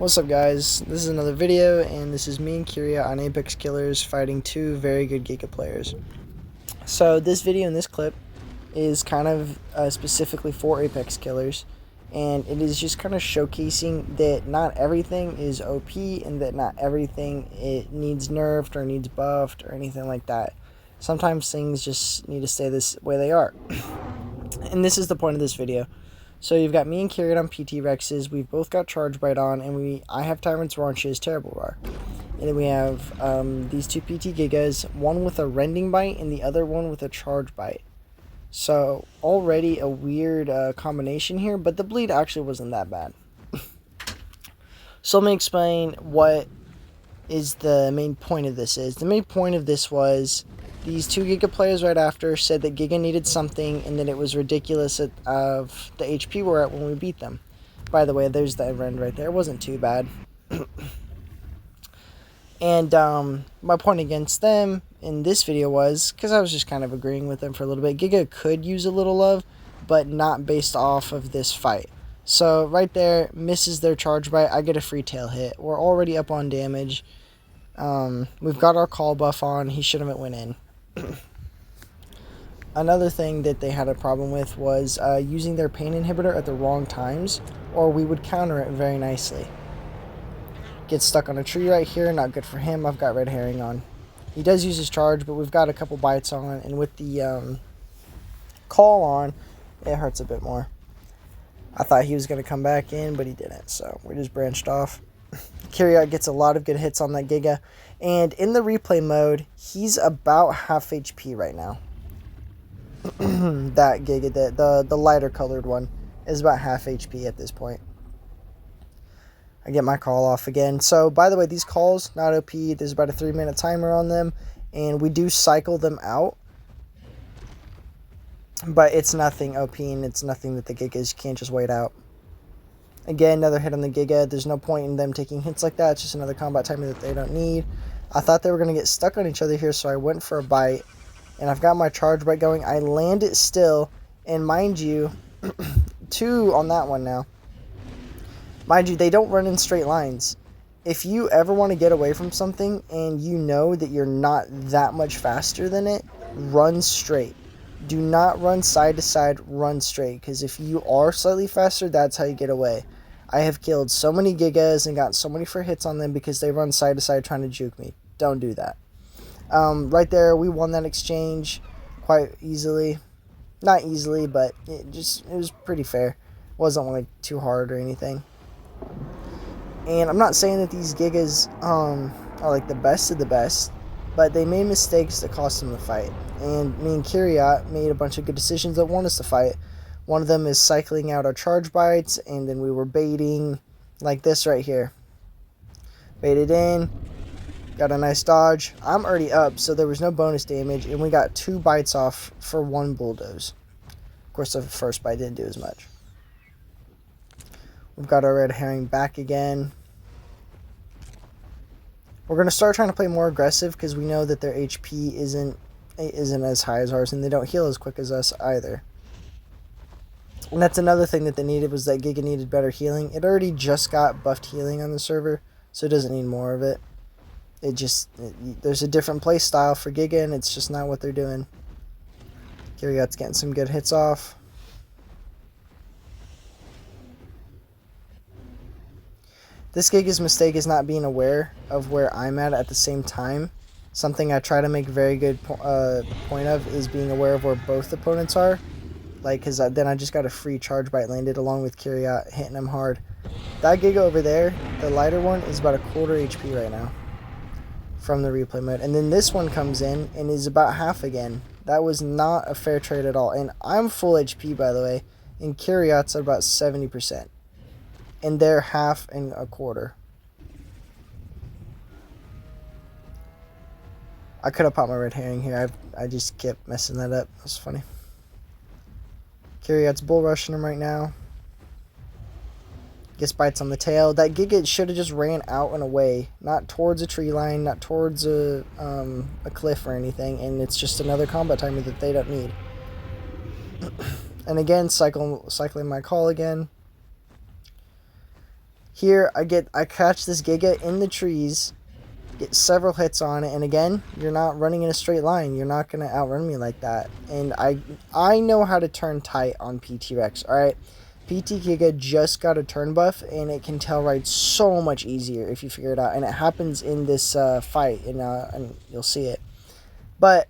What's up, guys? This is another video, and this is me and Kyria on Apex Killers fighting two very good Giga players. So this video and this clip is kind of specifically for Apex Killers, and it is just kind of showcasing that not everything is OP and that not everything it needs nerfed or needs buffed or anything like that. Sometimes things just need to stay this way they are. And this is the point of this video. So you've got me and Kyriot on PT Rexes. We've both got Charge Bite on, and I have Tyrant's Roar and she has Terrible Roar. And then we have these two PT Gigas, one with a Rending Bite and the other one with a Charge Bite. So already a weird combination here, but the bleed actually wasn't that bad. So let me explain what is the main point of this is. The main point of this was these two Giga players right after said that Giga needed something and that it was ridiculous of the HP we're at when we beat them. By the way, there's the end right there. It wasn't too bad. And my point against them in this video was, because I was just kind of agreeing with them for a little bit, Giga could use a little love, but not based off of this fight. So right there, misses their Charge Bite, I get a free tail hit. We're already up on damage. We've got our call buff on. He shouldn't have went in. Another thing that they had a problem with was using their pain inhibitor at the wrong times, or we would counter it very nicely. Gets stuck on a tree right here, not good for him. I've got Red Herring on. He does use his charge, but we've got a couple bites on, and with the call on, it hurts a bit more. I thought he was going to come back in, but he didn't, so we just branched off. Kyriot gets a lot of good hits on that Giga, and in the replay mode, he's about half HP right now. That Giga, the lighter colored one, is about half HP at this point. I get my call off again. So, by the way, these calls, not OP, there's about a 3-minute timer on them, and we do cycle them out. But it's nothing OP, and it's nothing that the Gigas can't just wait out. Again, another hit on the Giga. There's no point in them taking hits like that. It's just another combat timer that they don't need. I thought they were going to get stuck on each other here, so I went for a bite. And I've got my Charge Bite going. I land it still. And mind you, 2 on that one now. Mind you, they don't run in straight lines. If you ever want to get away from something and you know that you're not that much faster than it, run straight. Do not run side to side, run straight. Because if you are slightly faster, that's how you get away. I have killed so many Gigas and got so many free hits on them because they run side to side trying to juke me. Don't do that. Right there, we won that exchange quite easily. Not easily, but it was pretty fair. It wasn't like too hard or anything. And I'm not saying that these Gigas are like the best of the best, but they made mistakes that cost them the fight. And me and Kyriot made a bunch of good decisions that won us the fight. One of them is cycling out our Charge Bites, and then we were baiting like this right here. Baited in, got a nice dodge. I'm already up, so there was no bonus damage, and we got 2 bites off for 1 bulldoze. Of course, the first bite didn't do as much. We've got our Red Herring back again. We're going to start trying to play more aggressive because we know that their HP isn't as high as ours, and they don't heal as quick as us either. And that's another thing that they needed, was that Giga needed better healing. It already just got buffed healing on the server, so it doesn't need more of it. There's a different play style for Giga, and it's just not what they're doing. Kyriot's getting some good hits off. This Giga's mistake is not being aware of where I'm at the same time. Something I try to make a very good point of is being aware of where both opponents are. Like, because then I just got a free Charge Bite landed along with Kyriot hitting him hard. That Giga over there, the lighter one, is about a quarter HP right now from the replay mode. And then this one comes in and is about half again. That was not a fair trade at all. And I'm full HP, by the way, and Kyriot's at about 70%. And they're half and a quarter. I could have popped my Red Herring here. I just kept messing that up. That's funny. Kyriot's bull rushing him right now. Gets bites on the tail. That Giga should have just ran out and away. Not towards a tree line, not towards a cliff or anything. And it's just another combat timer that they don't need. And again, cycling my call again. Here, I catch this Giga in the trees, get several hits on it, and again, you're not running in a straight line. You're not going to outrun me like that. And I know how to turn tight on PT Rex, alright? PT Giga just got a turn buff, and it can tail ride so much easier if you figure it out. And it happens in this fight, and you'll see it. But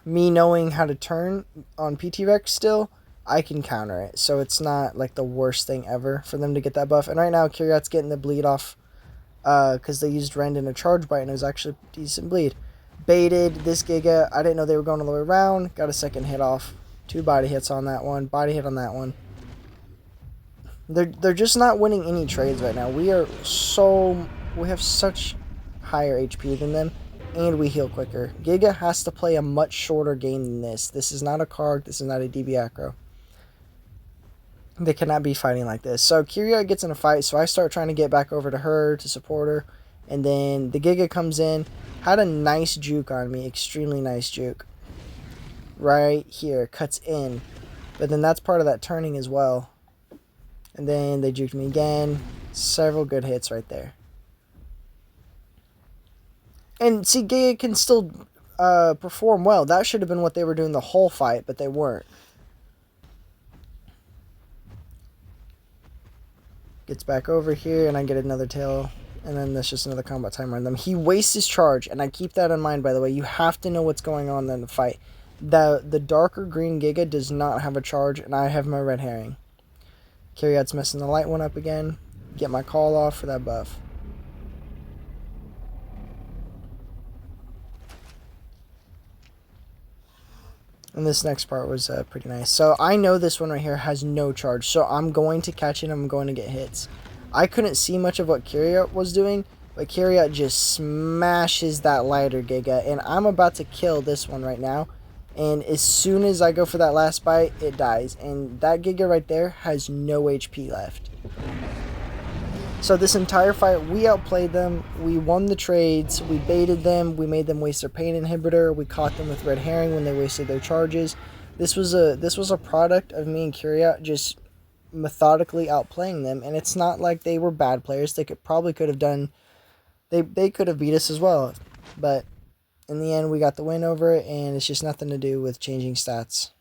me knowing how to turn on PT Rex still, I can counter it. So it's not like the worst thing ever for them to get that buff. And right now, Kyriot's getting the bleed off because they used Rend in a charge bite, and it was actually a decent bleed. Baited this Giga. I didn't know they were going all the way around. Got a second hit off. 2 body hits on that one. Body hit on that one. They're just not winning any trades right now. We have such higher HP than them, and we heal quicker. Giga has to play a much shorter game than this. This is not a Karg. This is not a DB Acro. They cannot be fighting like this. So Kyria gets in a fight, so I start trying to get back over to her to support her. And then the Giga comes in. Had a nice juke on me. Extremely nice juke. Right here. Cuts in. But then that's part of that turning as well. And then they juked me again. Several good hits right there. And see, Giga can still perform well. That should have been what they were doing the whole fight, but they weren't. Gets back over here, and I get another tail. And then that's just another combat timer on them. He wastes his charge, and I keep that in mind, by the way. You have to know what's going on in the fight. The darker green Giga does not have a charge, and I have my red herring. Kyriot's messing the light one up again. Get my call off for that buff. And this next part was pretty nice. So I know this one right here has no charge. So I'm going to catch it. I'm going to get hits. I couldn't see much of what Kyriot was doing. But Kyriot just smashes that lighter Giga. And I'm about to kill this one right now. And as soon as I go for that last bite, it dies. And that Giga right there has no HP left. So this entire fight, we outplayed them. We won the trades. We baited them. We made them waste their pain inhibitor. We caught them with red herring when they wasted their charges. This was a product of me and Kyriot just methodically outplaying them. And it's not like they were bad players. They could have done. They could have beat us as well. But in the end, we got the win over it, and it's just nothing to do with changing stats.